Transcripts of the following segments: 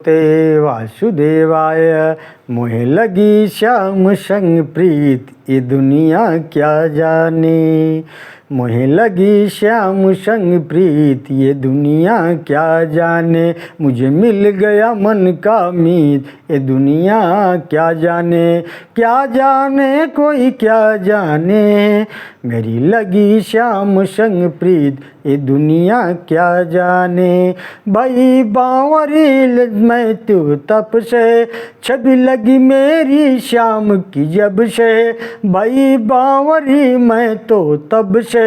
ते वासुदेवाय मोहे लगी श्याम संग प्रीत, ये दुनिया क्या जाने। मोहे लगी श्याम संग प्रीत, ये दुनिया क्या जाने। मुझे मिल गया मन का मीत, ये दुनिया क्या जाने। क्या जाने कोई क्या जाने, मेरी लगी श्याम संग प्रीत, ये दुनिया क्या जाने। भाई बावरी मैं तू तप से, छवि लगी मेरी श्याम की जब से। भाई बावरी मैं तो तब से,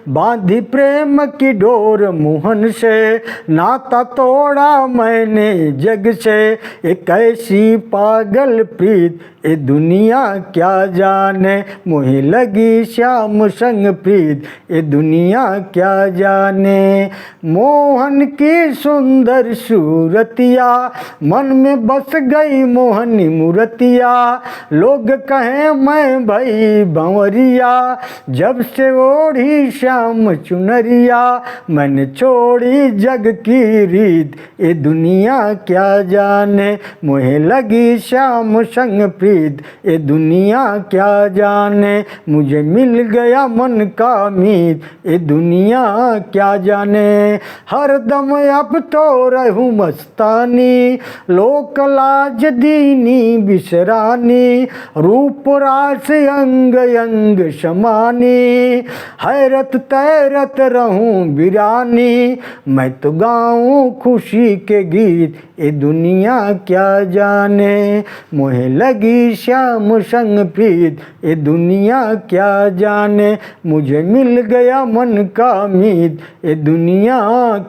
बांधी प्रेम की डोर मोहन से। नाता तोड़ा मैंने जग से, एक ऐसी पागल प्रीत, ये दुनिया क्या जाने। मोहे लगी श्याम संग प्रीत, ये दुनिया क्या जाने। मोहन की सुंदर सूरतिया, मन में बस गई मोहनी मूर्तिया। लोग कहें मैं भई बंवरिया, जब से ओढ़ी श्याम चुनरिया। मैंने छोड़ी जग की रीत, ये दुनिया क्या जाने। मोहे लगी श्याम संग प्रीत, ये दुनिया क्या जाने। मुझे मिल गया मन का मीत, ये दुनिया क्या जाने। हर दम अब तो रहूं मस्तानी, लोक लाज दीनी बिसरानी। रूप रास अंग अंग समानी, हैरत तैरत रहूं बिरानी। मैं तो गाऊं खुशी के गीत, ये दुनिया क्या जाने। मोहे लगी श्याम संग प्रीत, ये दुनिया क्या जाने। मुझे मिल गया मन का मीत, ये दुनिया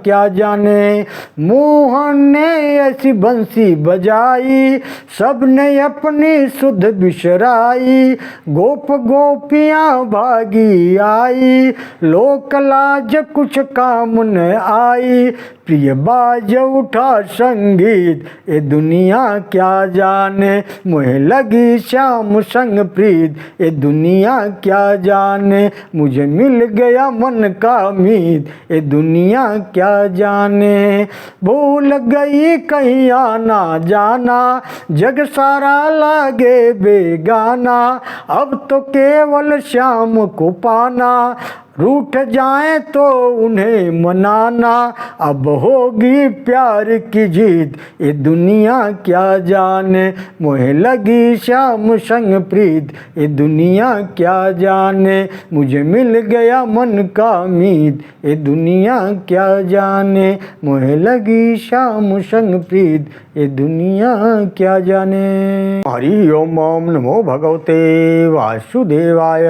क्या जाने। मोहन ने ऐसी बंसी बजाई, सबने अपनी सुध बिसराई। गोप गोपियाँ भागी आई, लोक लाज कुछ काम न आई। प्रिय बाज उठा संगीत, ये दुनिया क्या जाने। मोहे लगी श्याम संग प्रीत, ये दुनिया क्या जाने। मुझे मिल गया मन का मीत, ये दुनिया क्या जाने। भूल गई कहीं आना जाना, जग सारा लागे बेगाना। अब तो केवल श्याम को पाना, रूठ जाए तो उन्हें मनाना। अब होगी प्यार की जीत, ये दुनिया क्या जाने। मोहे लगी श्याम संग प्रीत, ये दुनिया क्या जाने। मुझे मिल गया मन का मीत, ये दुनिया क्या जाने। मोहे लगी श्याम संग प्रीत, ये दुनिया क्या जाने। हरि ओम ओम नमो भगवते वासुदेवाय।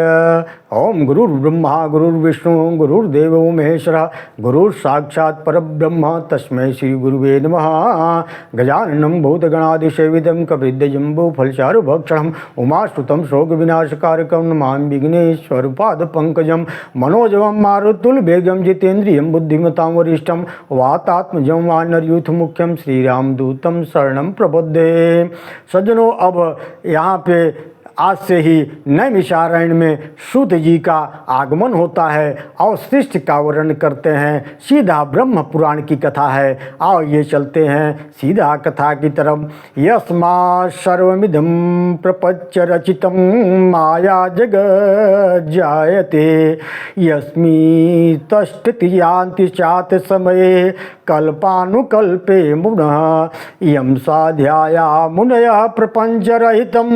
ओम गुरुर्ब्रह्मा गुरुर्विष्णु गुरुर्देवो महेश्वरः, गुरुः साक्षात् परब्रह्म तस्मै श्री गुरुवे नमः। गजाननं भूतगणादिसेवितं कपित्थजम्बूफलचारुभक्षणं, उमासुतं शोकविनाशकारकं नमामि विघ्नेश्वरपादपङ्कजं। मनोजवं मारुतुल्यवेगं जितेन्द्रियं बुद्धिमतां वरिष्ठं, वातात्मजं वानरयूथमुख्यं श्रीरामदूतं शरणं प्रपद्ये। सज्जनों, अब यहाँ पे आज से ही नैमिषारण्य में सूत जी का आगमन होता है और सृष्टि का वर्णन करते हैं। सीधा ब्रह्म पुराण की कथा है। आओ ये चलते हैं सीधा कथा की तरफ। यस्मात् सर्वमिदं प्रपंच रचितं, माया जगत् जायते। यस्मिन् यान्ति चात समये, कल्पानुकल्पे मुनः। यं साध्याया मुनयः प्रपंचरहितं,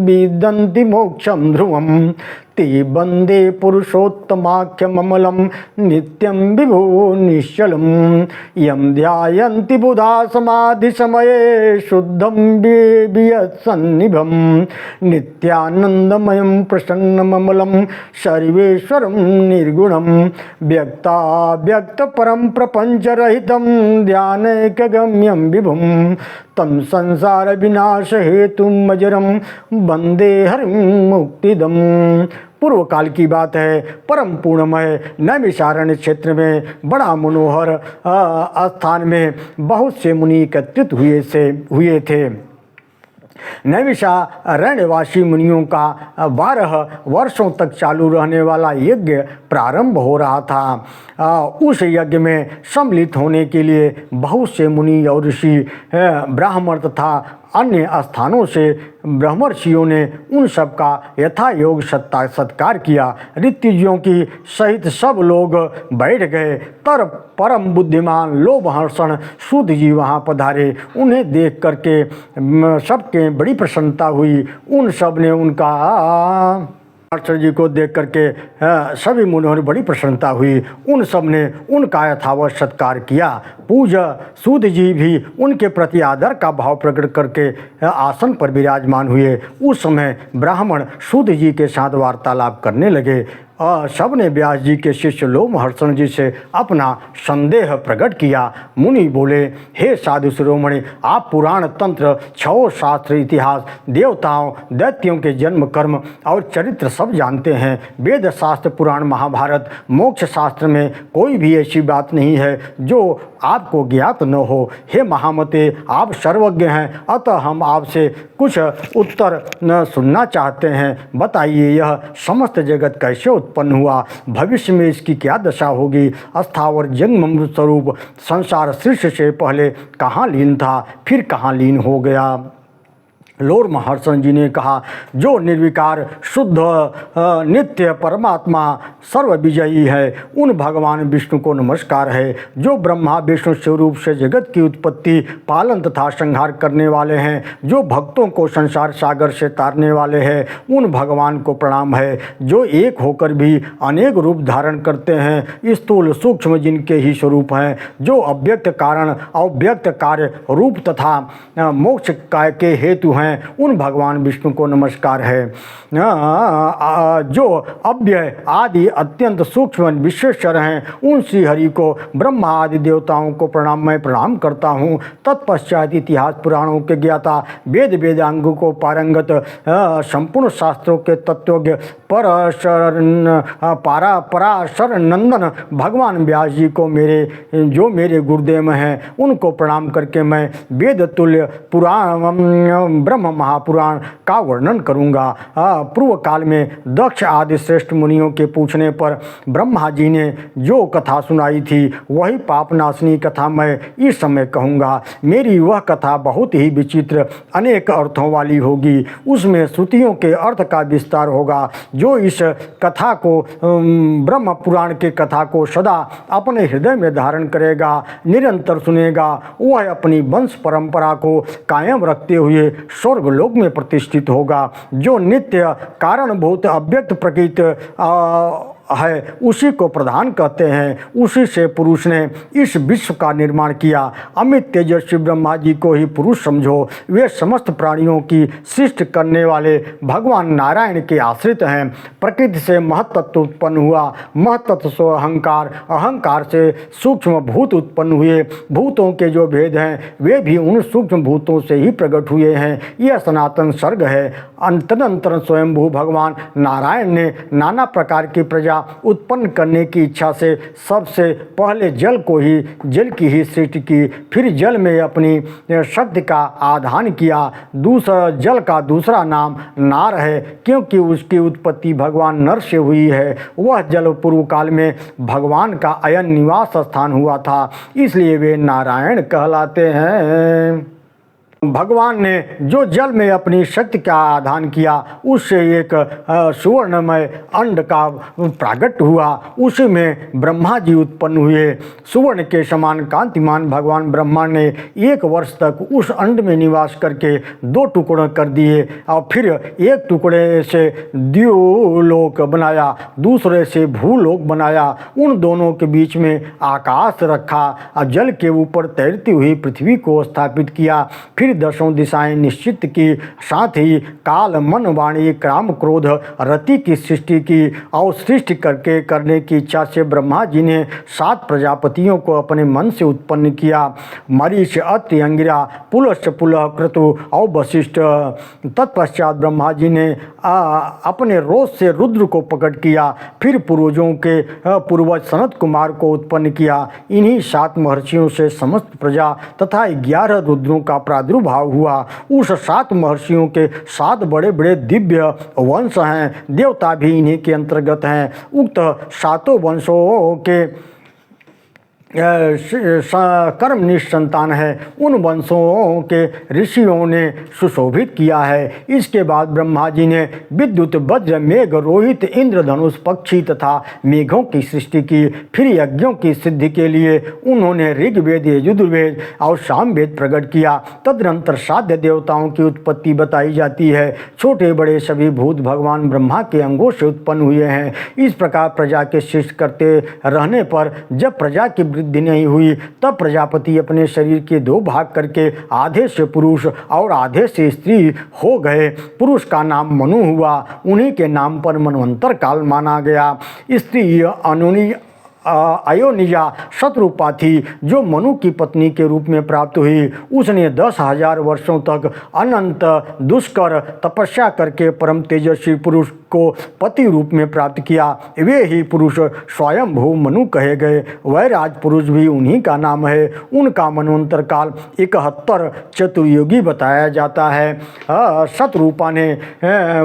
विदन्ति मोक्षं ध्रुवम्। ते वन्दे पुरुषोत्तमाख्यममलं, नित्यं विभो निश्चलं। यं ध्यायन्ति बुधा समाधिसमये, शुद्धं वियत्सन्निभं। नित्यानन्दमयं प्रसन्नममलं, सर्वेश्वरं निर्गुणं। व्यक्ताव्यक्तपरं प्रपञ्चरहितं, ध्यानैकगम्यं विभुं। तं संसारविनाशहेतुम् अजरं, वन्दे हरिं मुक्तिदम्। पूर्व काल की बात है। परम पूर्णमय नैमिषारण्य क्षेत्र में बड़ा मनोहर स्थान में बहुत से मुनि एकत्रित हुए थे। नैमिषारण्यवासी मुनियों का 12 वर्षों तक चालू रहने वाला यज्ञ प्रारंभ हो रहा था। उस यज्ञ में सम्मिलित होने के लिए बहुत से मुनि और ऋषि, ब्राह्मण तथा अन्य स्थानों से ब्रह्मर्षियों ने उन सब का यथा योग सत्कार किया। ऋत्विजों की सहित सब लोग बैठ गए। तर परम बुद्धिमान लोमहर्षण सूत जी वहाँ पधारे। उन्हें देख करके सबके बड़ी प्रसन्नता हुई। उन सब ने उनका हर्षण जी को देख करके सभी मुनियों ने बड़ी प्रसन्नता हुई। उन सब ने उनका यथावत सत्कार किया। पूज्य सूत जी भी उनके प्रति आदर का भाव प्रकट करके आसन पर विराजमान हुए। उस समय ब्राह्मण सूत जी के साथ वार्तालाप करने लगे। सब ने व्यास जी के शिष्य लोमहर्षण जी से अपना संदेह प्रकट किया। मुनि बोले, हे साधु शिरोमणि, आप पुराण, तंत्र, 6 शास्त्र, इतिहास, देवताओं दैत्यों के जन्म, कर्म और चरित्र सब जानते हैं। वेद शास्त्र, पुराण, महाभारत, मोक्ष शास्त्र में कोई भी ऐसी बात नहीं है जो आपको ज्ञात न हो। हे महामते, आप सर्वज्ञ हैं, अतः हम आपसे कुछ उत्तर न सुनना चाहते हैं। बताइए, यह समस्त जगत कैसे उत्पन्न हुआ? भविष्य में इसकी क्या दशा होगी? स्थावर जंगम स्वरूप संसार सृष्टि से पहले कहाँ लीन था, फिर कहाँ लीन हो गया? लोमहर्षण जी ने कहा, जो निर्विकार शुद्ध नित्य परमात्मा सर्वविजयी है, उन भगवान विष्णु को नमस्कार है। जो ब्रह्मा विष्णु स्वरूप से जगत की उत्पत्ति, पालन तथा संहार करने वाले हैं, जो भक्तों को संसार सागर से तारने वाले हैं, उन भगवान को प्रणाम है। जो एक होकर भी अनेक रूप धारण करते हैं, स्थूल सूक्ष्म जिनके ही स्वरूप हैं, जो अव्यक्त कारण, अव्यक्त कार्य, रूप तथा मोक्ष के हेतु हैं, उन भगवान विष्णु को नमस्कार है। जो अव्यय आदि अत्यंत सूक्ष्म विश्वेश्वर हैं, उन श्री हरि को, ब्रह्मा आदि देवताओं को मैं प्रणाम करता हूँ। तत्पश्चात इतिहास पुराणों के ज्ञाता, वेद वेदांगों को पारंगत, संपूर्ण शास्त्रों के तत्वज्ञ, पराशर नंदन भगवान व्यास जी को जो मेरे गुरुदेव हैं, उनको प्रणाम करके मैं वेद तुल्य पुराण ब्रह्म महापुराण का वर्णन करूँगा। पूर्व काल में दक्ष आदि श्रेष्ठ मुनियों के पूछने पर ब्रह्मा जी ने जो कथा सुनाई थी, वही पापनाशनी कथा मैं इस समय कहूँगा। मेरी वह कथा बहुत ही विचित्र, अनेक अर्थों वाली होगी। उसमें श्रुतियों के अर्थ का विस्तार होगा। जो इस कथा को, ब्रह्म पुराण के कथा को सदा अपने हृदय में धारण करेगा, निरंतर सुनेगा, वह अपनी वंश परंपरा को कायम रखते हुए स्वर्गलोक में प्रतिष्ठित होगा। जो नित्य कारणभूत अव्यक्त प्रकृति है, उसी को प्रधान कहते हैं। उसी से पुरुष ने इस विश्व का निर्माण किया। अमित तेजस्वी ब्रह्मा जी को ही पुरुष समझो। वे समस्त प्राणियों की सृष्टि करने वाले भगवान नारायण के आश्रित हैं। प्रकृति से महत्तत्व उत्पन्न हुआ, महत्तत्व से अहंकार, अहंकार से सूक्ष्म भूत उत्पन्न हुए। भूतों के जो भेद हैं, वे भी उन सूक्ष्म भूतों से ही प्रकट हुए हैं। यह सनातन सर्ग है। अंतरंतर स्वयंभू भगवान नारायण ने नाना प्रकार की प्रजा उत्पन्न करने की इच्छा से सबसे पहले जल की ही सृष्टि की। फिर जल में अपनी शक्ति का आधान किया। दूसरा जल का दूसरा नाम नार है, क्योंकि उसकी उत्पत्ति भगवान नर से हुई है। वह जल पूर्व काल में भगवान का अयन निवास स्थान हुआ था, इसलिए वे नारायण कहलाते हैं। भगवान ने जो जल में अपनी शक्ति का आधान किया, उससे एक सुवर्णमय अंड का प्रागट्य हुआ। उसी में ब्रह्मा जी उत्पन्न हुए। सुवर्ण के समान कांतिमान भगवान ब्रह्मा ने 1 वर्ष तक उस अंड में निवास करके 2 टुकड़े कर दिए और फिर एक टुकड़े से द्युलोक बनाया, दूसरे से भूलोक बनाया। उन दोनों के बीच में आकाश रखा और जल के ऊपर तैरती हुई पृथ्वी को स्थापित किया। फिर 10 दिशाएं निश्चित की, साथ ही काल, मन, वाणी, काम, क्रोध, रति की सृष्टि की और सृष्टि करने की इच्छा से ब्रह्मा जी ने 7 प्रजापतियों को अपने मन से उत्पन्न किया। मरीच, अत्रि, अंगिरा, पुलस्त्य, पुलह, क्रतु और वशिष्ठ। तत्पश्चात ब्रह्मा जी ने अपने रोज से रुद्र को प्रकट किया। फिर पूर्वजों के पूर्वज सनत कुमार को उत्पन्न किया। इन्हीं 7 महर्षियों से समस्त प्रजा तथा 11 रुद्रों का प्रादुर्भाव प्रादुर्भाव हुआ। उस 7 महर्षियों के 7 बड़े बड़े दिव्य वंश हैं, देवता भी इन्हीं के अंतर्गत हैं। उक्त 7 वंशों के कर्मनिष्ठ संतान है, उन वंशों के ऋषियों ने सुशोभित किया है। इसके बाद ब्रह्मा जी ने विद्युत, वज्र, मेघ, रोहित, इंद्रधनुष, पक्षी तथा मेघों की सृष्टि की। फिर यज्ञों की सिद्धि के लिए उन्होंने ऋग्वेद, यजुर्वेद और सामवेद प्रकट किया। तदनंतर साध्य देवताओं की उत्पत्ति बताई जाती है। छोटे बड़े सभी भूत भगवान ब्रह्मा के अंगों से उत्पन्न हुए हैं। इस प्रकार प्रजा के सृष्टि करते रहने पर जब प्रजा की वृद्धि नहीं हुई, तब प्रजापति अपने शरीर के 2 भाग करके आधे से पुरुष और आधे से स्त्री हो गए। पुरुष का नाम मनु हुआ, उन्हीं के नाम पर मनवंतर काल माना गया। स्त्री अयोनिजा शतरूपा थी, जो मनु की पत्नी के रूप में प्राप्त हुई। उसने 10,000 वर्षों तक अनंत दुष्कर तपस्या करके परम तेजस्वी पुरुष को पति रूप में प्राप्त किया। वे ही पुरुष स्वयंभू मनु कहे गए। वैराज पुरुष भी उन्हीं का नाम है। उनका मनवंतर काल 71 चतुर्युगी बताया जाता है। शतरूपा ने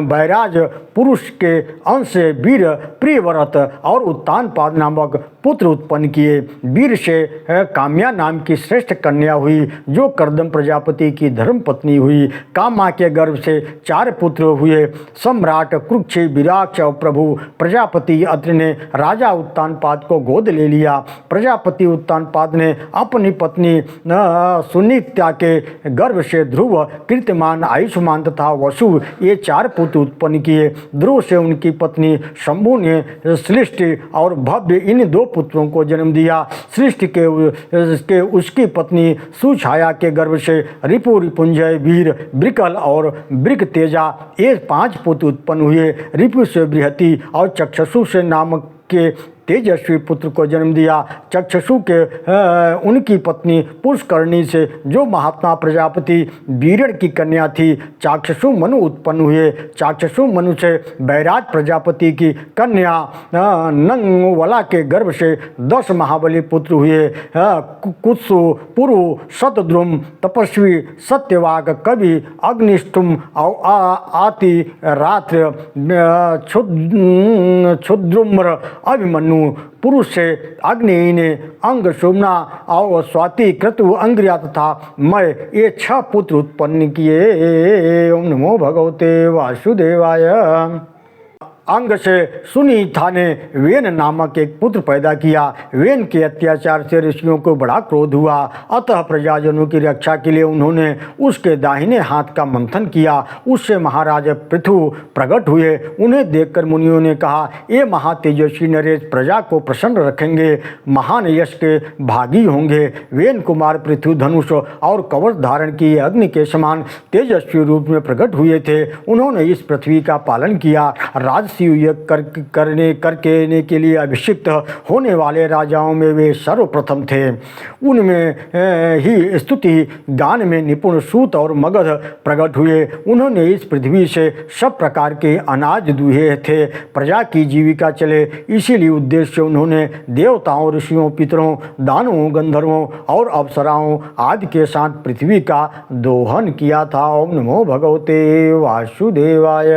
वैराज पुरुष के अंश से वीर, प्रियव्रत और उत्तानपाद नामक पुत्र उत्पन्न किए। वीर से काम्या नाम की श्रेष्ठ कन्या हुई, जो कर्दम प्रजापति की धर्म पत्नी हुई। कामा के गर्भ से 4 पुत्र हुए। सम्राट कुरुक्षी, विराक्ष और प्रभु प्रजापति अत्रि ने राजा उत्तानपाद को गोद ले लिया। प्रजापति उत्तानपाद ने अपनी पत्नी सुनीता के गर्भ से ध्रुव, कीर्तिमान, आयुष्मान तथा वसु ये 4 पुत्र उत्पन्न किए। ध्रुव से उनकी पत्नी शंभु ने सृष्टि और भव्य इन 2 पुत्रों को जन्म दिया। सृष्टि के उसकी पत्नी सुछाया के गर्भ से रिपु, रिपुंजय, वीर, ब्रिकल और ब्रिक तेजा ये 5 पुत्र उत्पन्न हुए। रिपु से बृहति और चक्षसु से नामक के तेजस्वी पुत्र को जन्म दिया। चक्षसु के उनकी पत्नी पुष्करणी से, जो महात्मा प्रजापति वीरण की कन्या थी, चाक्षसु मनु उत्पन्न हुए। चाक्षसु मनु से बैराज प्रजापति की कन्या नंगवला के गर्भ से 10 महाबली पुत्र हुए। कुत्सु, पुरु, शतद्रुम, तपस्वी, सत्यवाक, कवि, अग्निष्ठुम और आति रात्र, क्षुद्रुम्र, अभिमन्यु। पुरुष से अग्नि ने अंग, सुमना और स्वाति, क्रतु, अंग्रिया तथा मय ये 6 पुत्र उत्पन्न किए। ओम नमो भगवते वासुदेवाय। अंग से सुनीता ने वेन नामक एक पुत्र पैदा किया। वेन के अत्याचार से ऋषियों को बड़ा क्रोध हुआ, अतः प्रजाजनों की रक्षा के लिए उन्होंने उसके दाहिने हाथ का मंथन किया। उससे महाराज पृथु प्रकट हुए। उन्हें देखकर मुनियों ने कहा, ये महातेजस्वी नरेश प्रजा को प्रसन्न रखेंगे, महान यश के भागी होंगे। वेन कुमार पृथु धनुष और कवच धारण किए अग्नि के समान तेजस्वी रूप में प्रकट हुए थे। उन्होंने इस पृथ्वी का पालन किया। राजसी यज्ञ करने के लिए अभिषिक्त होने वाले राजाओं में वे सर्वप्रथम थे। उनमें ही स्तुति गान में निपुण सूत और मगध प्रकट हुए। उन्होंने इस पृथ्वी से सब प्रकार के अनाज दुहे थे। प्रजा की जीविका चले, इसीलिए उद्देश्य उन्होंने देवताओं, ऋषियों, पितरों, दानवों, गंधर्वों और अप्सराओं आदि के साथ पृथ्वी का दोहन किया था। ओम नमो भगवते वासुदेवाय।